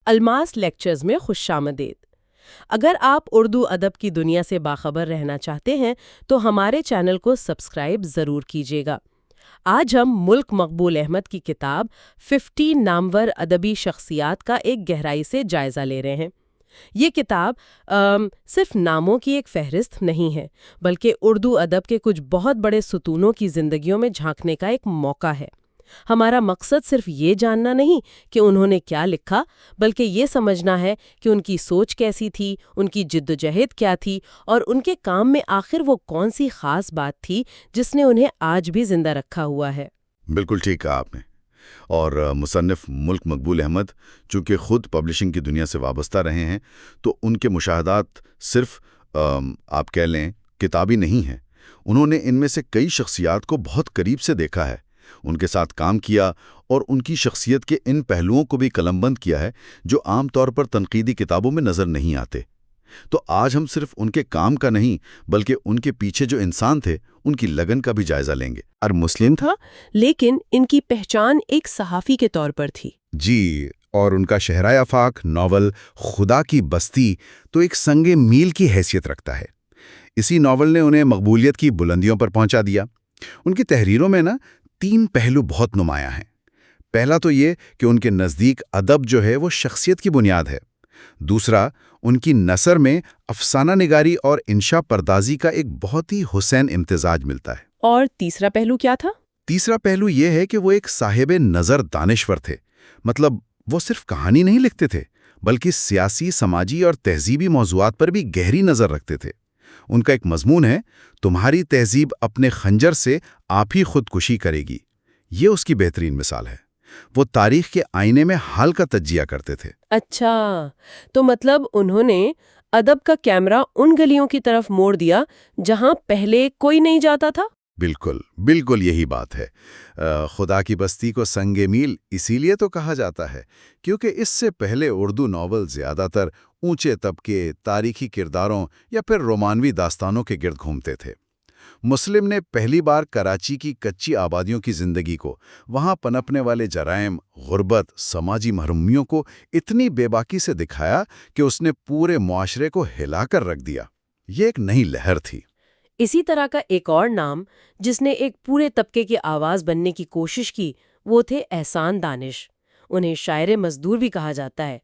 الماس lectures میں خوش آمدید۔ اگر آپ اردو ادب کی دنیا سے باخبر رہنا چاہتے ہیں تو ہمارے چینل کو سبسکرائب ضرور کیجیے گا۔ آج ہم ملک مقبول احمد کی کتاب 50 نامور ادبی شخصیات کا ایک گہرائی سے جائزہ لے رہے ہیں۔ یہ کتاب صرف ناموں کی ایک فہرست نہیں ہے، بلکہ اردو ادب کے کچھ بہت بڑے ستونوں کی زندگیوں میں جھانکنے کا ایک موقع ہے۔ ہمارا مقصد صرف یہ جاننا نہیں کہ انہوں نے کیا لکھا، بلکہ یہ سمجھنا ہے کہ ان کی سوچ کیسی تھی، ان کی جدوجہد کیا تھی، اور ان کے کام میں آخر وہ کون سی خاص بات تھی جس نے انہیں آج بھی زندہ رکھا ہوا ہے۔ بالکل ٹھیک کہا آپ نے۔ اور مصنف ملک مقبول احمد چونکہ خود پبلشنگ کی دنیا سے وابستہ رہے ہیں، تو ان کے مشاہدات صرف آپ کہہ لیں کتابی نہیں ہیں۔ انہوں نے ان میں سے کئی شخصیات کو بہت قریب سے دیکھا ہے، ان کے ساتھ کام کیا اور ان کی شخصیت کے ان پہلوؤں کو بھی قلم بند کیا ہے جو عام طور پر تنقیدی کتابوں میں نظر نہیں آتے۔ تو آج ہم صرف ان کے کام کا نہیں بلکہ ان کے پیچھے جو انسان تھے ان کی لگن کا بھی جائزہ لیں گے۔ اور مسلم تھا، لیکن ان کی پہچان ایک صحافی کے طور پر تھی۔ جی، اور ان کا شہرۂ آفاق ناول خدا کی بستی تو ایک سنگ میل کی حیثیت رکھتا ہے۔ اسی ناول نے انہیں مقبولیت کی بلندیوں پر پہنچا دیا۔ ان کی تحریروں میں 3 پہلو بہت نمایاں ہیں۔ پہلا تو یہ کہ ان کے نزدیک ادب جو ہے وہ شخصیت کی بنیاد ہے۔ دوسرا، ان کی نثر میں افسانہ نگاری اور انشا پردازی کا ایک بہت ہی حسین امتزاج ملتا ہے۔ اور تیسرا پہلو کیا تھا؟ تیسرا پہلو یہ ہے کہ وہ ایک صاحب نظر دانشور تھے۔ مطلب وہ صرف کہانی نہیں لکھتے تھے بلکہ سیاسی، سماجی اور تہذیبی موضوعات پر بھی گہری نظر رکھتے تھے۔ ان کا ایک مضمون ہے، تمہاری تہذیب اپنے خنجر سے آپ ہی خودکشی کرے گی۔ یہ اس کی بہترین مثال ہے۔ وہ تاریخ کے آئینے میں حال کا تجزیہ کرتے تھے۔ اچھا، تو مطلب انہوں نے ادب کا کیمرہ ان گلیوں کی طرف موڑ دیا جہاں پہلے کوئی نہیں جاتا تھا؟ بالکل بالکل یہی بات ہے۔ خدا کی بستی کو سنگ میل اسی لیے تو کہا جاتا ہے کیونکہ اس سے پہلے اردو ناول زیادہ تر اونچے طبقے، تاریخی کرداروں یا پھر رومانوی داستانوں کے گرد گھومتے تھے۔ مسلم نے پہلی بار کراچی کی کچی آبادیوں کی زندگی کو، وہاں پنپنے والے جرائم، غربت، سماجی محرومیوں کو اتنی بے باکی سے دکھایا کہ اس نے پورے معاشرے کو ہلا کر رکھ دیا۔ یہ ایک نئی لہر تھی۔ اسی طرح کا ایک اور نام جس نے ایک پورے طبقے کی آواز بننے کی کوشش کی وہ تھے احسان دانش۔ انہیں شاعر مزدور بھی کہا جاتا ہے۔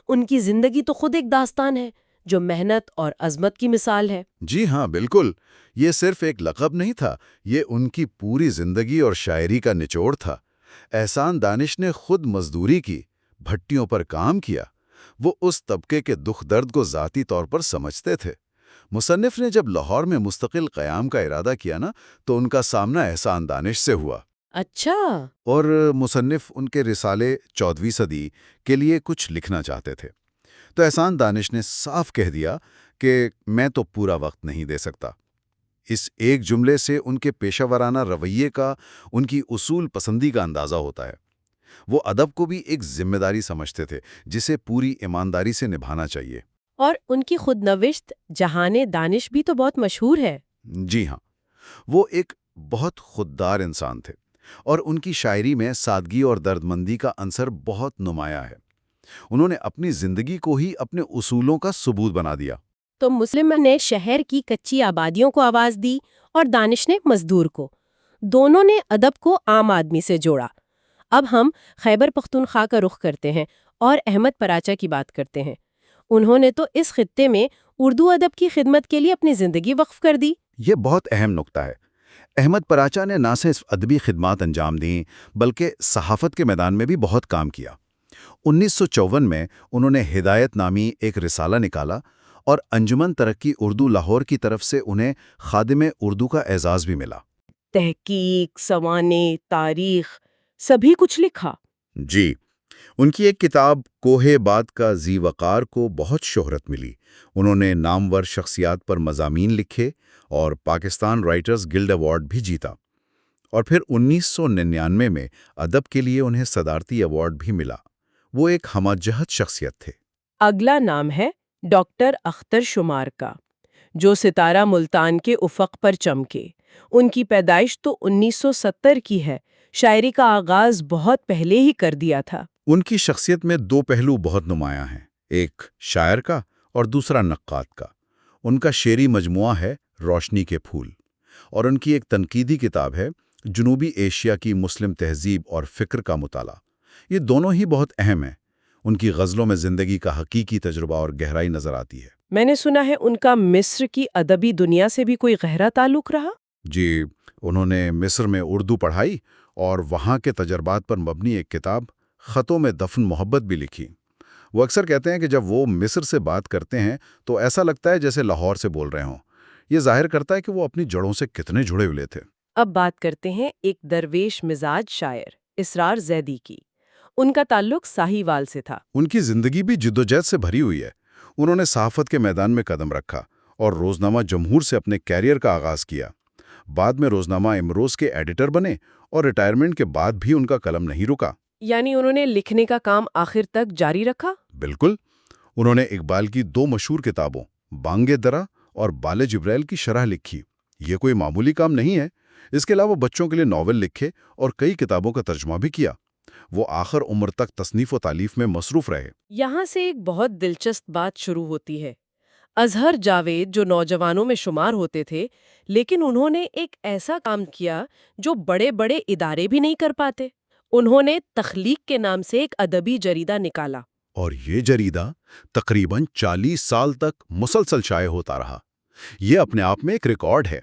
ان کی زندگی تو خود ایک داستان ہے جو محنت اور عظمت کی مثال ہے۔ جی ہاں، بالکل۔ یہ صرف ایک لقب نہیں تھا، یہ ان کی پوری زندگی اور شاعری کا نچوڑ تھا۔ احسان دانش نے خود مزدوری کی، بھٹیوں پر کام کیا۔ وہ اس طبقے کے دکھ درد کو ذاتی طور پر سمجھتے تھے۔ مصنف نے جب لاہور میں مستقل قیام کا ارادہ کیا تو ان کا سامنا احسان دانش سے ہوا۔ اچھا۔ اور مصنف ان کے رسالے 14ویں صدی کے لیے کچھ لکھنا چاہتے تھے، تو احسان دانش نے صاف کہہ دیا کہ میں تو پورا وقت نہیں دے سکتا۔ اس ایک جملے سے ان کے پیشہ ورانہ رویے کا، ان کی اصول پسندی کا اندازہ ہوتا ہے۔ وہ ادب کو بھی ایک ذمہ داری سمجھتے تھے جسے پوری ایمانداری سے نبھانا چاہیے۔ اور ان کی خود نوشت جہان دانش بھی تو بہت مشہور ہے۔ جی ہاں، وہ ایک بہت خوددار انسان تھے اور ان کی شاعری میں سادگی اور دردمندی کا عنصر بہت نمایاں ہے۔ انہوں نے اپنی زندگی کو ہی اپنے اصولوں کا ثبوت بنا دیا۔ تو مسلم نے شہر کی کچی آبادیوں کو آواز دی اور دانش نے مزدور کو۔ دونوں نے ادب کو عام آدمی سے جوڑا۔ اب ہم خیبر پختونخوا کا رخ کرتے ہیں اور احمد پراچا کی بات کرتے ہیں۔ انہوں نے تو اس خطے میں اردو ادب کی خدمت کے لیے اپنی زندگی وقف کر دی۔ یہ بہت اہم نکتہ ہے۔ احمد پراچا نے نہ صرف ادبی خدمات انجام دیں بلکہ صحافت کے میدان میں بھی بہت کام کیا۔ 1954 میں انہوں نے ہدایت نامی ایک رسالہ نکالا اور انجمن ترقی اردو لاہور کی طرف سے انہیں خادم اردو کا اعزاز بھی ملا۔ تحقیق، سوانح، تاریخ، سبھی کچھ لکھا۔ جی، ان کی ایک کتاب کوہ باد کا ذی وقار کو بہت شہرت ملی۔ انہوں نے نامور شخصیات پر مضامین لکھے اور پاکستان رائٹرز گلڈ ایوارڈ بھی جیتا۔ اور پھر 1999 میں ادب کے لیے انہیں صدارتی ایوارڈ بھی ملا۔ وہ ایک ہمہ جہت شخصیت تھے۔ اگلا نام ہے ڈاکٹر اختر شمار کا، جو ستارہ ملتان کے افق پر چمکے۔ ان کی پیدائش تو 1970 کی ہے، شاعری کا آغاز بہت پہلے ہی کر دیا تھا۔ ان کی شخصیت میں دو پہلو بہت نمایاں ہیں، ایک شاعر کا اور دوسرا نقاد کا۔ ان کا شعری مجموعہ ہے روشنی کے پھول، اور ان کی ایک تنقیدی کتاب ہے جنوبی ایشیا کی مسلم تہذیب اور فکر کا مطالعہ۔ یہ دونوں ہی بہت اہم ہیں۔ ان کی غزلوں میں زندگی کا حقیقی تجربہ اور گہرائی نظر آتی ہے۔ میں نے سنا ہے ان کا مصر کی ادبی دنیا سے بھی کوئی گہرا تعلق رہا؟ جی، انہوں نے مصر میں اردو پڑھائی اور وہاں کے تجربات پر مبنی ایک کتاب خطوں میں دفن محبت بھی لکھی۔ وہ اکثر کہتے ہیں کہ جب وہ مصر سے بات کرتے ہیں تو ایسا لگتا ہے جیسے لاہور سے بول رہے ہوں۔ یہ ظاہر کرتا ہے کہ وہ اپنی جڑوں سے کتنے جڑے ہوئے تھے۔ اب بات کرتے ہیں ایک درویش مزاج شاعر اسرار زیدی کی۔ ان کا تعلق ساہیوال سے تھا۔ ان کی زندگی بھی جدوجہد سے بھری ہوئی ہے۔ انہوں نے صحافت کے میدان میں قدم رکھا اور روزنامہ جمہور سے اپنے کیریئر کا آغاز کیا۔ بعد میں روزنامہ امروز کے ایڈیٹر بنے اور ریٹائرمنٹ کے بعد بھی ان کا قلم نہیں رکا۔ یعنی انہوں نے لکھنے کا کام آخر تک جاری رکھا؟ بالکل۔ انہوں نے اقبال کی دو مشہور کتابوں بانگ درا اور بال جبریل کی شرح لکھی۔ یہ کوئی معمولی کام نہیں ہے۔ اس کے علاوہ بچوں کے لیے ناول لکھے اور کئی کتابوں کا ترجمہ بھی کیا۔ وہ آخر عمر تک تصنیف و تالیف میں مصروف رہے۔ یہاں سے ایک بہت دلچسپ بات شروع ہوتی ہے۔ اظہر جاوید جو نوجوانوں میں شمار ہوتے تھے، لیکن انہوں نے ایک ایسا کام کیا جو بڑے بڑے ادارے بھی نہیں کر پاتے۔ انہوں نے تخلیق کے نام سے ایک ادبی جریدہ نکالا۔ اور یہ جریدہ تقریباً 40 سال تک مسلسل شائع ہوتا رہا۔ یہ اپنے آپ میں ایک ریکارڈ ہے۔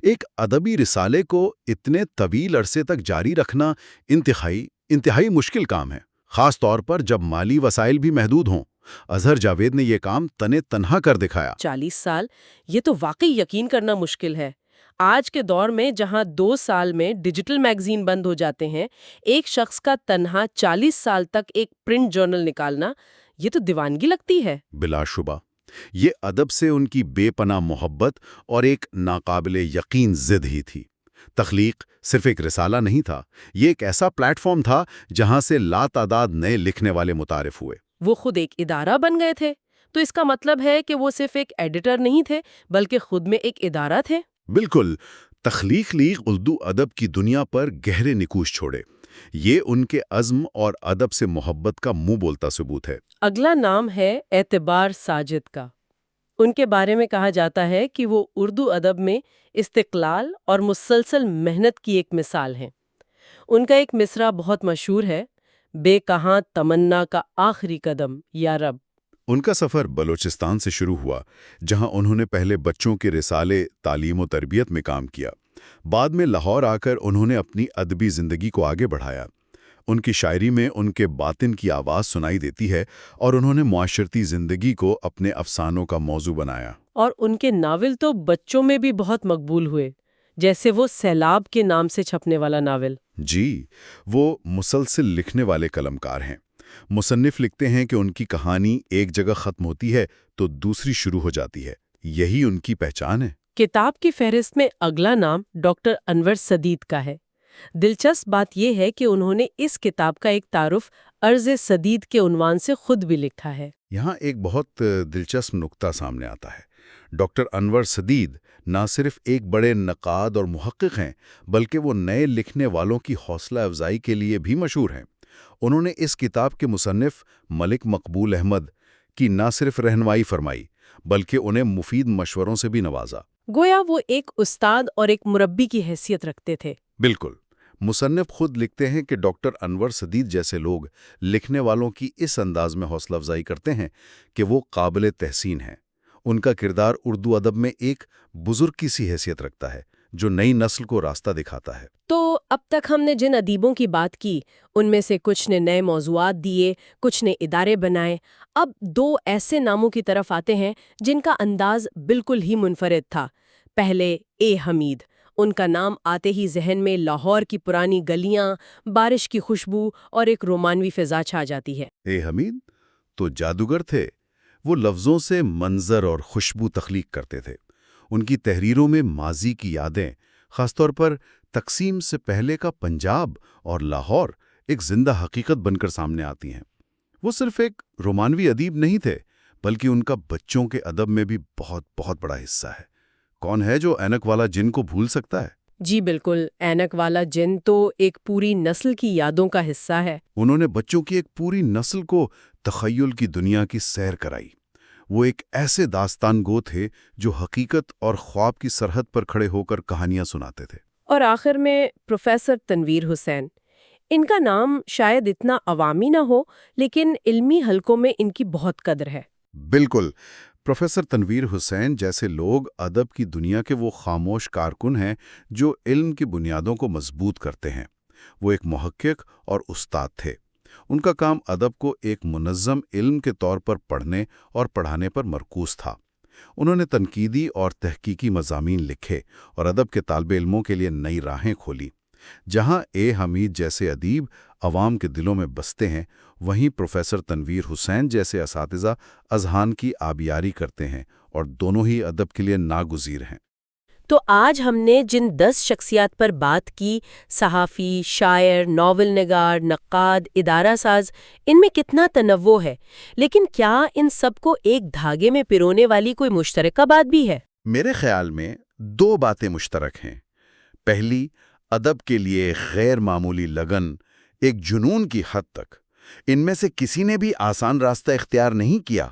ایک ادبی رسالے کو اتنے طویل عرصے تک جاری رکھنا انتہائی مشکل کام ہے، خاص طور پر جب مالی وسائل بھی محدود ہوں۔ اظہر جاوید نے یہ کام تنے تنہا کر دکھایا۔ 40 سال، یہ تو واقعی یقین کرنا مشکل ہے۔ آج کے دور میں جہاں 2 سال میں ڈیجیٹل میگزین بند ہو جاتے ہیں، ایک شخص کا تنہا 40 سال تک ایک پرنٹ جرنل نکالنا، یہ تو دیوانگی لگتی ہے۔ بلا شبہ یہ ادب سے ان کی بے پناہ محبت اور ایک ناقابل یقین ضد ہی تھی۔ تخلیق صرف ایک رسالہ نہیں تھا، یہ ایک ایسا پلیٹ فارم تھا جہاں سے لاتعداد نئے لکھنے والے متعارف ہوئے۔ وہ خود ایک ادارہ بن گئے تھے، تو اس کا مطلب ہے کہ وہ صرف ایک ایڈیٹر نہیں تھے بلکہ خود میں ایک ادارہ تھے۔ بالکل۔ تخلیق لیگ اردو ادب کی دنیا پر گہرے نقوش چھوڑے۔ یہ ان کے عزم اور ادب سے محبت کا منہ بولتا ثبوت ہے۔ اگلا نام ہے اعتبار ساجد کا۔ ان کے بارے میں کہا جاتا ہے کہ وہ اردو ادب میں استقلال اور مسلسل محنت کی ایک مثال ہیں۔ ان کا ایک مصرع بہت مشہور ہے، بے کہاں تمنا کا آخری قدم یا رب۔ ان کا سفر بلوچستان سے شروع ہوا، جہاں انہوں نے پہلے بچوں کے رسالے تعلیم و تربیت میں کام کیا۔ بعد میں لاہور آ کر انہوں نے اپنی ادبی زندگی کو آگے بڑھایا۔ ان کی شاعری میں ان کے باطن کی آواز سنائی دیتی ہے اور انہوں نے معاشرتی زندگی کو اپنے افسانوں کا موضوع بنایا۔ اور ان کے ناول تو بچوں میں بھی بہت مقبول ہوئے، جیسے وہ سیلاب کے نام سے چھپنے والا ناول۔ جی، وہ مسلسل لکھنے والے قلمکار ہیں۔ مصنف لکھتے ہیں کہ ان کی کہانی ایک جگہ ختم ہوتی ہے تو دوسری شروع ہو جاتی ہے۔ یہی ان کی پہچان ہے۔ کتاب کی فہرست میں اگلا نام ڈاکٹر انور سدید کا ہے۔ دلچسپ بات یہ ہے کہ انہوں نے اس کتاب کا ایک تعارف ارض سدید کے عنوان سے خود بھی لکھا ہے۔ یہاں ایک بہت دلچسپ نقطہ سامنے آتا ہے۔ ڈاکٹر انور سدید نہ صرف ایک بڑے نقاد اور محقق ہیں، بلکہ وہ نئے لکھنے والوں کی حوصلہ افزائی کے لیے بھی مشہور ہیں۔ انہوں نے اس کتاب کے مصنف ملک مقبول احمد کی نہ صرف رہنمائی فرمائی، بلکہ انہیں مفید مشوروں سے بھی نوازا۔ گویا وہ ایک استاد اور ایک مربی کی حیثیت رکھتے تھے۔ بالکل۔ مصنف خود لکھتے ہیں کہ ڈاکٹر انور سدید جیسے لوگ لکھنے والوں کی اس انداز میں حوصلہ افزائی کرتے ہیں کہ وہ قابل تحسین ہیں۔ ان کا کردار اردو ادب میں ایک بزرگ کی سی حیثیت رکھتا ہے جو نئی نسل کو راستہ دکھاتا ہے۔ تو اب تک ہم نے جن ادیبوں کی بات کی، ان میں سے کچھ نے نئے موضوعات دیے، کچھ نے ادارے بنائے۔ اب 2 ایسے ناموں کی طرف آتے ہیں جن کا انداز بالکل ہی منفرد تھا۔ پہلے اے حمید۔ ان کا نام آتے ہی ذہن میں لاہور کی پرانی گلیاں، بارش کی خوشبو اور ایک رومانوی فضا چھا جاتی ہے۔ اے حمید تو جادوگر تھے۔ وہ لفظوں سے منظر اور خوشبو تخلیق کرتے تھے۔ ان کی تحریروں میں ماضی کی یادیں، خاص طور پر تقسیم سے پہلے کا پنجاب اور لاہور، ایک زندہ حقیقت بن کر سامنے آتی ہیں۔ وہ صرف ایک رومانوی ادیب نہیں تھے، بلکہ ان کا بچوں کے ادب میں بھی بہت بہت بڑا حصہ ہے۔ کون ہے جو اینک والا جن کو بھول سکتا ہے؟ جی بالکل، اینک والا جن تو ایک پوری نسل کی یادوں کا حصہ ہے۔ انہوں نے بچوں کی ایک پوری نسل کو تخیل کی دنیا کی سیر کرائی۔ وہ ایک ایسے داستان گو تھے جو حقیقت اور خواب کی سرحد پر کھڑے ہو کر کہانیاں سناتے تھے۔ اور آخر میں پروفیسر تنویر حسین، ان کا نام شاید اتنا عوامی نہ ہو، لیکن علمی حلقوں میں ان کی بہت قدر ہے۔ بالکل، پروفیسر تنویر حسین جیسے لوگ ادب کی دنیا کے وہ خاموش کارکن ہیں جو علم کی بنیادوں کو مضبوط کرتے ہیں۔ وہ ایک محقق اور استاد تھے۔ ان کا کام ادب کو ایک منظم علم کے طور پر پڑھنے اور پڑھانے پر مرکوز تھا۔ انہوں نے تنقیدی اور تحقیقی مضامین لکھے اور ادب کے طالب علموں کے لیے نئی راہیں کھولی۔ جہاں اے حمید جیسے ادیب عوام کے دلوں میں بستے ہیں، وہیں پروفیسر تنویر حسین جیسے اساتذہ اذہان کی آبیاری کرتے ہیں، اور دونوں ہی ادب کے لیے ناگزیر ہیں۔ تو آج ہم نے جن 10 شخصیات پر بات کی، صحافی، شاعر، ناول نگار، نقاد، ادارہ ساز، ان میں کتنا تنوع ہے، لیکن کیا ان سب کو ایک دھاگے میں پرونے والی کوئی مشترکہ بات بھی ہے؟ میرے خیال میں 2 باتیں مشترک ہیں۔ پہلی، ادب کے لیے غیر معمولی لگن، ایک جنون کی حد تک۔ ان میں سے کسی نے بھی آسان راستہ اختیار نہیں کیا۔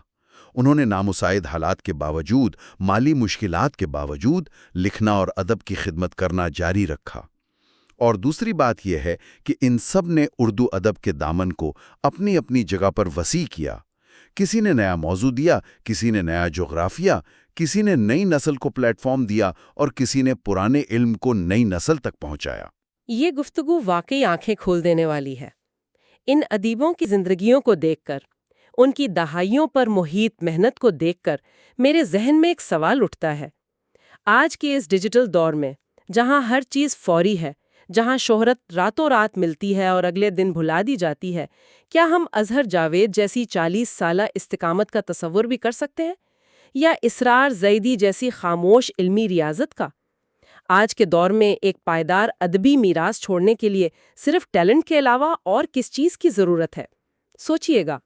انہوں نے نامساعد حالات کے باوجود، مالی مشکلات کے باوجود لکھنا اور ادب کی خدمت کرنا جاری رکھا۔ اور دوسری بات یہ ہے کہ ان سب نے اردو ادب کے دامن کو اپنی اپنی جگہ پر وسیع کیا۔ کسی نے نیا موضوع دیا، کسی نے نیا جغرافیہ، کسی نے نئی نسل کو پلیٹ فارم دیا، اور کسی نے پرانے علم کو نئی نسل تک پہنچایا۔ یہ گفتگو واقعی آنکھیں کھول دینے والی ہے۔ ان ادیبوں کی زندگیوں کو دیکھ کر، ان کی دہائیوں پر محیط محنت کو دیکھ کر میرے ذہن میں ایک سوال اٹھتا ہے۔ آج کے اس ڈیجیٹل دور میں، جہاں ہر چیز فوری ہے، جہاں شہرت راتوں رات ملتی ہے اور اگلے دن بھلا دی جاتی ہے، کیا ہم اظہر جاوید جیسی 40 سالہ استقامت کا تصور بھی کر سکتے ہیں؟ یا اسرار زیدی جیسی خاموش علمی ریاضت کا؟ آج کے دور میں ایک پائیدار ادبی میراث چھوڑنے کے لیے صرف ٹیلنٹ کے علاوہ اور کس چیز کی ضرورت ہے؟ سوچئے گا۔